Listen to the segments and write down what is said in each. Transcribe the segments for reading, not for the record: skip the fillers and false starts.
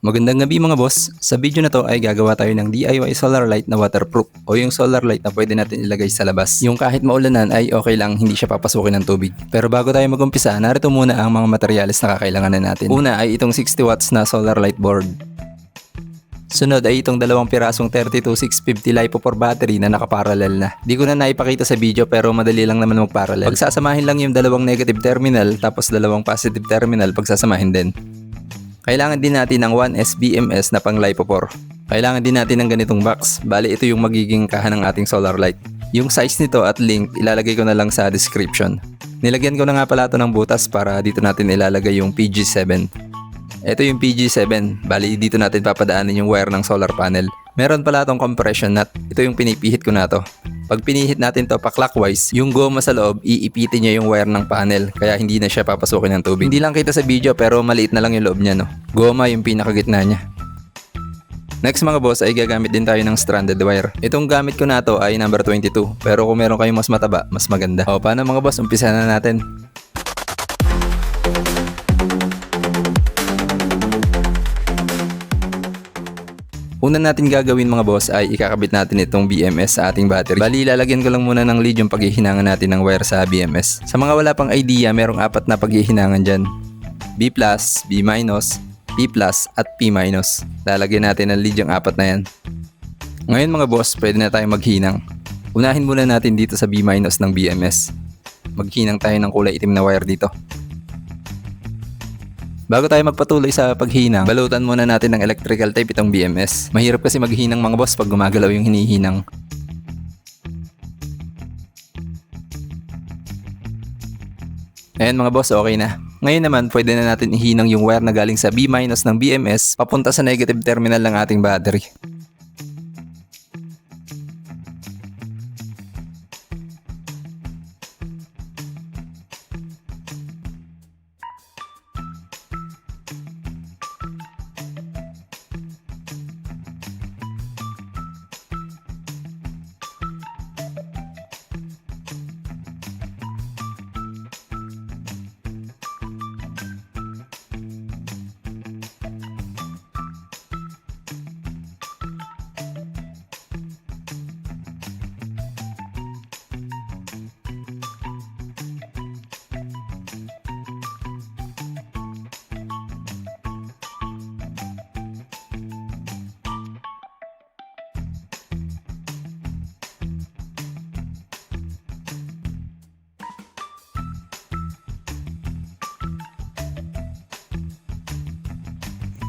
Magandang gabi mga boss. Sa video na to ay gagawa tayo ng DIY solar light na waterproof o yung solar light na pwede natin ilagay sa labas. Yung kahit maulanan ay okay lang, hindi siya papasukin ng tubig. Pero bago tayo magumpisa, narito muna ang mga materyales na kakailanganan natin. Una ay itong 60 watts na solar light board. Sunod ay itong dalawang pirasong 32650 LiPo4 battery na nakaparallel na. Di ko na naipakita sa video pero madali lang naman magparallel. Pagsasamahin lang yung dalawang negative terminal tapos dalawang positive terminal pagsasamahin din. Kailangan din natin ng 1S BMS na pang LiPo4. Kailangan din natin ng ganitong box. Bali ito yung magiging kaha ng ating solar light. Yung size nito at link ilalagay ko na lang sa description. Nilagyan ko na nga pala ito ng butas para dito natin ilalagay yung PG7. Ito yung PG7. Bali dito natin papadaanin yung wire ng solar panel. Meron pala itong compression nut. Ito yung pinipihit ko na to. Pag pinihit natin to pa clockwise, yung goma sa loob, iipitin niya yung wire ng panel. Kaya hindi na siya papasukin ng tubig. Hindi lang kita sa video pero maliit na lang yung loob niya, no? Goma yung pinakagitna niya. Next mga boss ay gagamit din tayo ng stranded wire. Itong gamit ko na to ay number 22. Pero kung meron kayong mas mataba, mas maganda. O paano mga boss, umpisa na natin. Una natin gagawin mga boss ay ikakabit natin itong BMS sa ating battery. Bali, lalagyan ko lang muna ng lead yung paghihinangan natin ng wire sa BMS. Sa mga wala pang idea, merong apat na paghihinangan dyan. B+, B-, P+, at P-. Lalagyan natin ng lead yung apat na yan. Ngayon mga boss, pwede na tayong maghinang. Unahin muna natin dito sa B- ng BMS. Maghinang tayo ng kulay itim na wire dito. Bago tayo magpatuloy sa paghinang, balutan muna natin ng electrical tape itong BMS. Mahirap kasi maghinang mga boss pag gumagalaw yung hinihinang. Ayan mga boss, okay na. Ngayon naman, pwede na natin ihinang yung wire na galing sa B- ng BMS papunta sa negative terminal ng ating battery.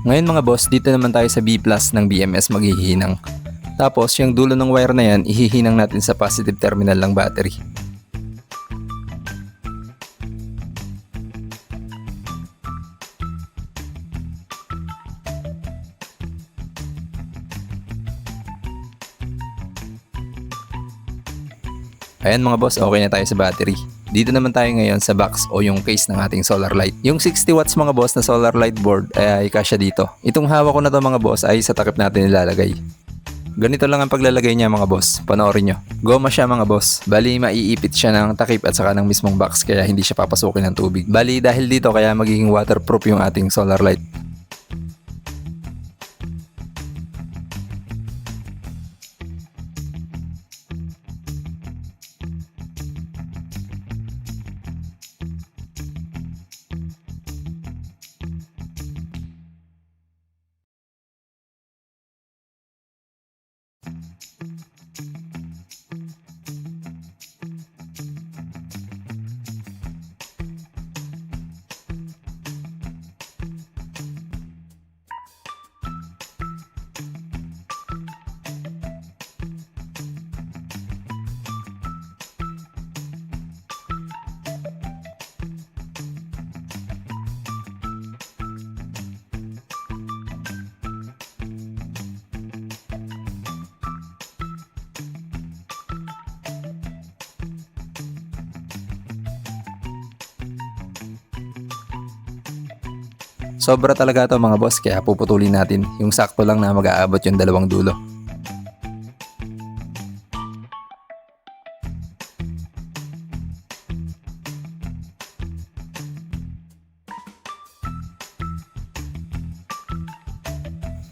Ngayon mga boss, dito naman tayo sa B+ ng BMS maghihinang. Tapos yung dulo ng wire na yan, ihihinang natin sa positive terminal ng battery. Ayan mga boss, okay na tayo sa battery. Dito naman tayo ngayon sa box o yung case ng ating solar light. Yung 60 watts mga boss na solar light board ay kasya dito. Itong hawak ko na to mga boss ay sa takip natin nilalagay. Ganito lang ang paglalagay niya mga boss. Panoorin nyo. Goma siya mga boss. Bali maiipit siya ng takip at saka ng mismong box kaya hindi siya papasukin ng tubig. Bali dahil dito kaya magiging waterproof yung ating solar light. Sobra talaga to mga boss kaya puputulin natin. Yung sakto lang na mag-aabot yung dalawang dulo.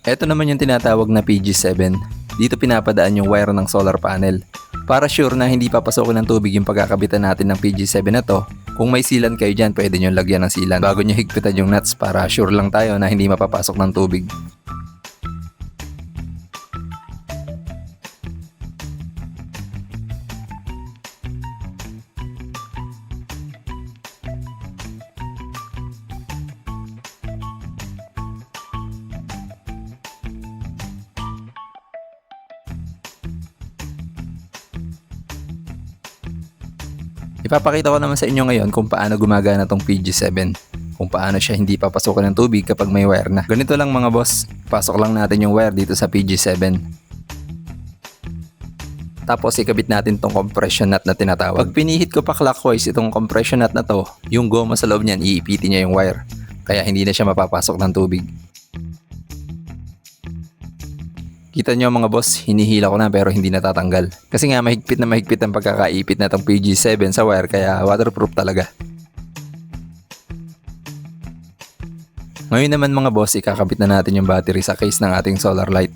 Ito naman yung tinatawag na PG7. Dito pinapadaan yung wire ng solar panel. Para sure na hindi papasokin ng tubig yung pagkakabitan natin ng PG7 na to, kung may sealant kayo dyan, pwede nyo lagyan ng sealant bago nyo higpitan yung nuts para sure lang tayo na hindi mapapasok ng tubig. Ipapakita ko naman sa inyo ngayon kung paano gumagana tong PG7. Kung paano siya hindi papasokin ng tubig kapag may wire na. Ganito lang mga boss, pasok lang natin yung wire dito sa PG7. Tapos ikabit natin tong compression nut na tinatawag. Pag pinihit ko pa clockwise itong compression nut na to, yung goma sa loob niyan iipitin niya yung wire. Kaya hindi na siya mapapasok ng tubig. Kita nyo mga boss, hinihila ko na pero hindi natatanggal. Kasi nga mahigpit na mahigpit ang pagkakaipit na tong PG7 sa wire kaya waterproof talaga. Ngayon naman mga boss, ikakabit na natin yung battery sa case ng ating solar light.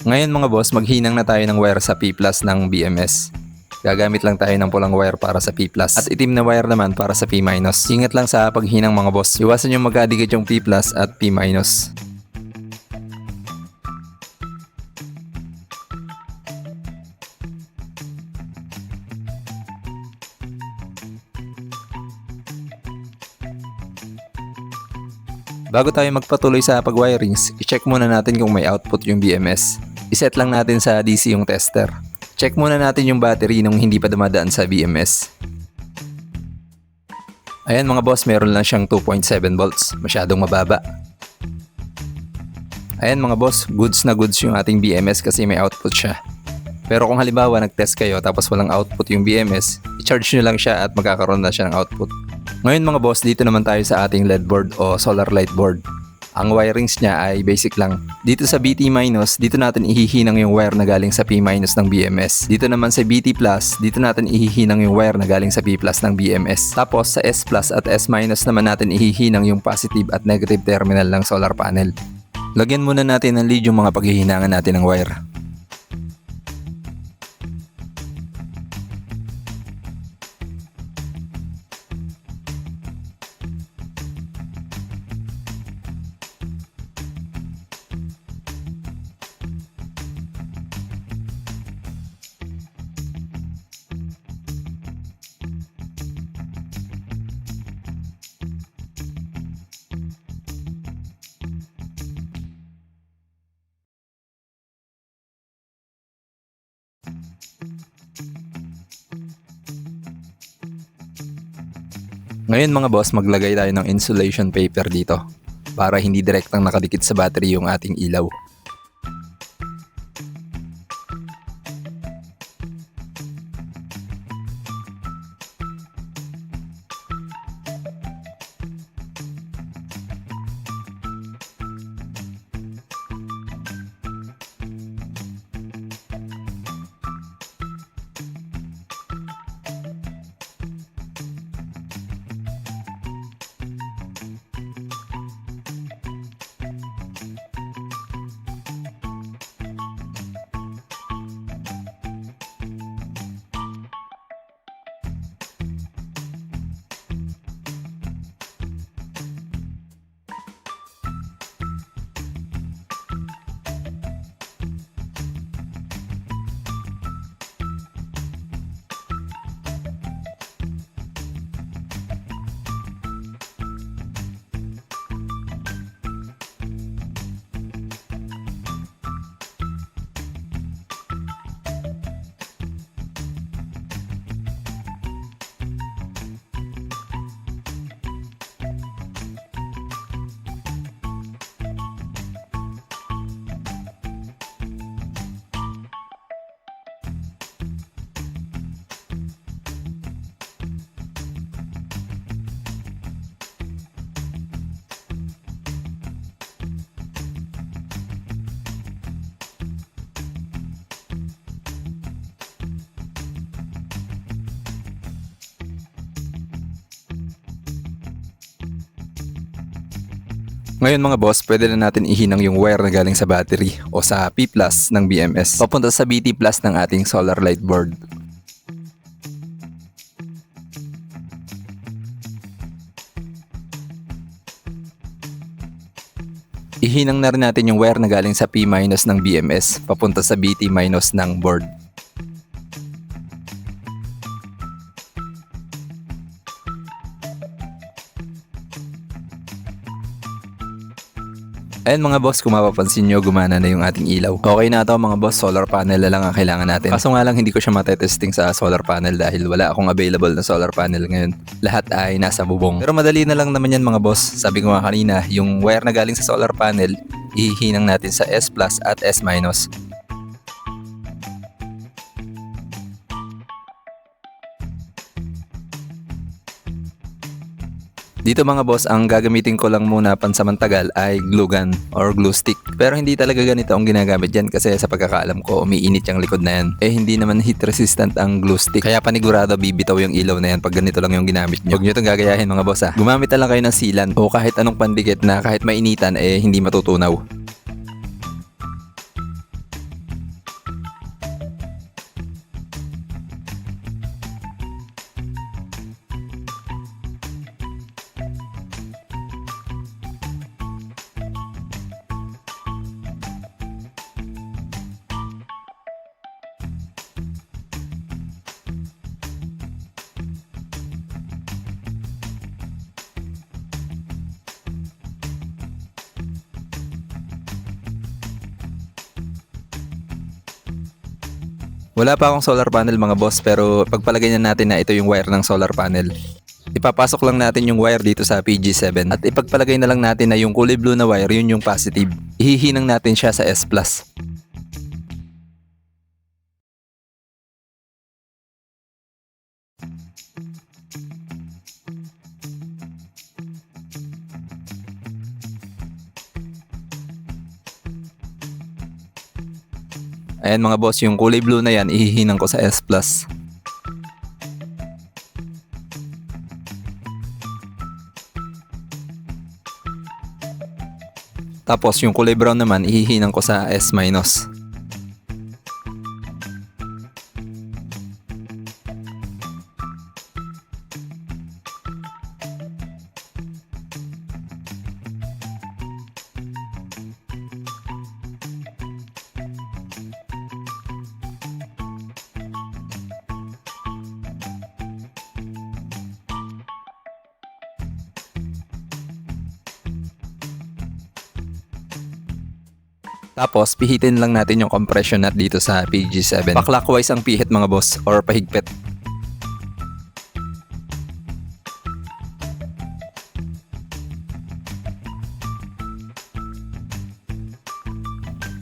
Ngayon mga boss, maghinang na tayo ng wire sa P+ ng BMS. Gagamit lang tayo ng pulang wire para sa P+. At itim na wire naman para sa P-. Ingat lang sa paghinang mga boss. Iwasan yung magkadikit yung P+ at P-. Bago tayo magpatuloy sa pag-wirings, i-check muna natin kung may output yung BMS. I-set lang natin sa DC yung tester. Check muna natin yung battery nung hindi pa dumadaan sa BMS. Ayan mga boss, meron lang siyang 2.7 volts. Masyadong mababa. Ayan mga boss, goods na goods yung ating BMS kasi may output siya. Pero kung halimbawa nag-test kayo tapos walang output yung BMS, i-charge nyo lang siya at magkakaroon na siya ng output. Ngayon mga boss, dito naman tayo sa ating LED board o solar light board. Ang wirings niya ay basic lang. Dito sa BT-, dito natin ihihinang yung wire na galing sa P- ng BMS. Dito naman sa BT+, dito natin ihihinang yung wire na galing sa P+ ng BMS. Tapos sa S+ at S- naman natin ihihinang yung positive at negative terminal ng solar panel. Lagyan muna natin ng lead yung mga paghihinangan natin ng wire. Ngayon mga boss, maglagay tayo ng insulation paper dito para hindi direktang nakadikit sa battery yung ating ilaw. Ngayon mga boss, pwede na natin ihinang yung wire na galing sa battery o sa P plus ng BMS papunta sa BT plus ng ating solar light board. Ihinang na rin natin yung wire na galing sa P minus ng BMS papunta sa BT minus ng board. Ayan mga boss, kung mapapansin nyo, gumana na yung ating ilaw. Okay na ito mga boss, solar panel na lang ang kailangan natin. Kaso nga lang hindi ko siya matetesting sa solar panel dahil wala akong available na solar panel ngayon. Lahat ay nasa bubong. Pero madali na lang naman yan mga boss. Sabi ko nga kanina, yung wire na galing sa solar panel, ihihinang natin sa S plus at S minus. Dito mga boss, ang gagamitin ko lang muna pansamantagal ay glue gun or glue stick. Pero hindi talaga ganito ang ginagamit dyan kasi sa pagkakaalam ko umiinit yung likod na yan. Eh hindi naman heat resistant ang glue stick. Kaya panigurado bibitaw yung ilaw na yan pag ganito lang yung ginamit nyo. Huwag nyo itong gagayahin mga boss ha. Gumamit na lang kayo ng sealant o kahit anong pandikit na kahit mainitan eh hindi matutunaw. Wala pa akong solar panel mga boss pero pagpalagay na natin na ito yung wire ng solar panel. Ipapasok lang natin yung wire dito sa PG7 at ipagpalagay na lang natin na yung kulay blue na wire yun yung positive. Ihihinang natin siya sa S plus. Ayan mga boss, yung kulay blue na yan ihihinang ko sa S plus. Tapos yung kulay brown naman ihihinang ko sa S minus. Tapos, pihitin lang natin yung compression nut dito sa PG7. Pa-clockwise ang pihit mga boss or pahigpit.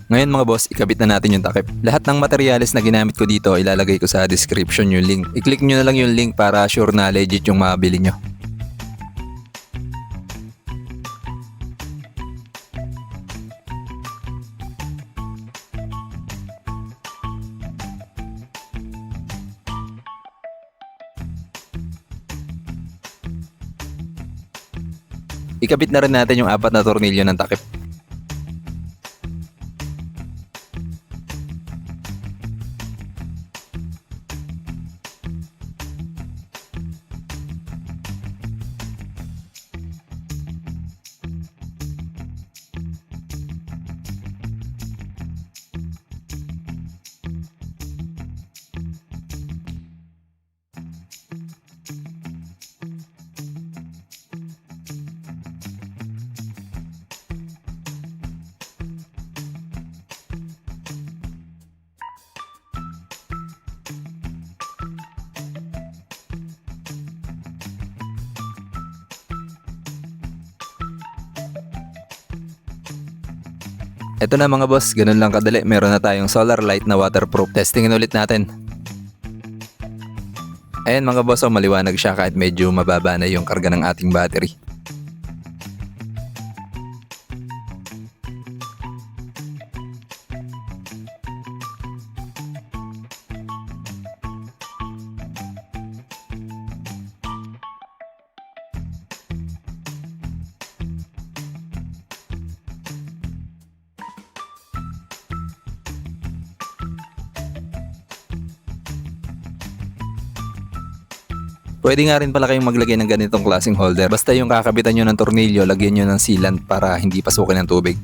Ngayon mga boss, ikabit na natin yung takip. Lahat ng materyales na ginamit ko dito, ilalagay ko sa description yung link. I-click nyo na lang yung link para sure na legit yung mabili nyo. Ikabit na rin natin yung 4 na tornilyo ng takip. Ito na mga boss, ganun lang kadali. Meron na tayong solar light na waterproof. Testingin ulit natin. Ayan mga boss, maliwanag siya kahit medyo mababa na yung karga ng ating battery. Pwede nga rin pala kayong maglagay ng ganitong klaseng holder. Basta yung kakabitan nyo ng tornilyo, lagyan nyo ng sealant para hindi pasukin ng tubig.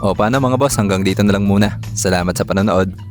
O paano mga boss, hanggang dito na lang muna. Salamat sa panonood.